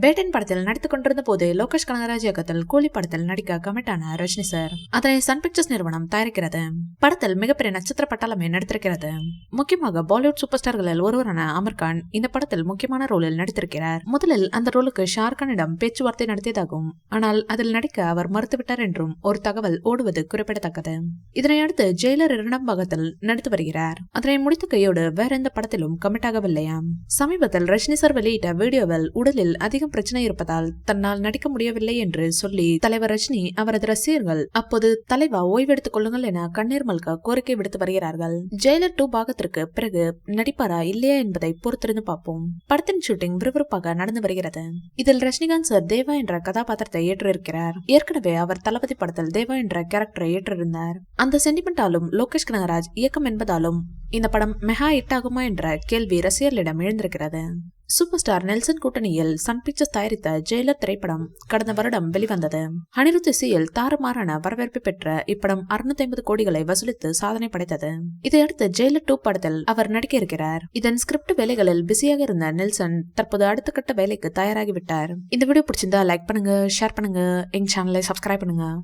Pattern படத்தில் நடித்துக் கொண்டிருந்த போது லோகேஷ் கனகராஜ் இயக்கத்தில் கூலி படத்தில் நடிக்க கமிட் ஆன ரஜினி சார். அதனை சன் பிக்சர்ஸ் நிறுவனம் தயாரிக்கிறது. படத்தில் மிகப்பெரிய நட்சத்திர பட்டாளமே நடித்திருக்கிறது. முக்கியமாக பாலிவுட் சூப்பர் ஸ்டார்களில் ஒருவரான அமீர் கான் இந்த படத்தில் முக்கியமான ரோலில் நடித்திருக்கிறார். முதலில் அந்த ரோலுக்கு ஷாருக்கானிடம் பேச்சுவார்த்தை நடத்தியதாகவும் ஆனால் அதில் நடிக்க அவர் மறுத்துவிட்டார் என்றும் ஒரு தகவல் ஓடுவது குறிப்பிடத்தக்கது. இதனையடுத்து ஜெயிலர் 2ஆம் பாகத்தில் நடித்து வருகிறார். அதனை முடித்த கையோடு வேற எந்த படத்திலும் கமிட் ஆகவில்லையாம். சமீபத்தில் ரஜினி சார் வெளியிட்ட வீடியோவில் உடலில் அதிகம் பிரச்சனை இருப்பதால் தன்னால் நடிக்க முடியவில்லை என்று சொல்லி தலைவர் ரஜினி அவரது ரசிகர்கள் அப்போது தலைவா ஓய்வெடுத்துக் கொள்ளுங்கள் என கண்ணீர் மல்க கோரிக்கை விடுத்து வருகிறார்கள். ஜெயிலர் 2 பாகத்திற்கு பிறகு நடிப்பாரா இல்லையா என்பதை பொறுத்திருந்து பார்ப்போம். படத்தின் ஷூட்டிங் விறுவிறுப்பாக நடந்து வருகிறது. இதில் ரஜினிகாந்த் சார் தேவா என்ற கதாபாத்திரத்தை ஏற்றிருக்கிறார். ஏற்கனவே அவர் தளபதி படத்தில் தேவா என்ற கேரக்டரை ஏற்றிருந்தார். அந்த சென்டிமெண்டாலும் லோகேஷ் கனகராஜ் இயக்கம் என்பதாலும் இந்த படம் மெகா ஹிட் ஆகுமா என்ற கேள்வி ரசிகர்களிடம் எழுந்திருக்கிறது. சூப்பர் ஸ்டார் நெல்சன் கூட்டணியில் சன் பிக்சர்ஸ் தயாரித்த ஜெயிலர் திரைப்படம் கடந்த வருடம் வெளிவந்தது. அனிருத் இசையில் தாறுமாறான வரவேற்பு பெற்ற இப்படம் 650 கோடிகளை வசூலித்து சாதனை படைத்தது. இதையடுத்து ஜெயிலர் 2 படத்தில் அவர் நடிக்க இருக்கிறார். இதன் ஸ்கிரிப்ட் வேலைகளில் பிஸியாக இருந்த நெல்சன் தற்போது அடுத்த கட்ட வேலைக்கு தயாராகிவிட்டார். இந்த வீடியோ பிடிச்சிருந்தா லைக் பண்ணுங்க, ஷேர் பண்ணுங்க, எங்க சேனலை சப்ஸ்கிரைப் பண்ணுங்க.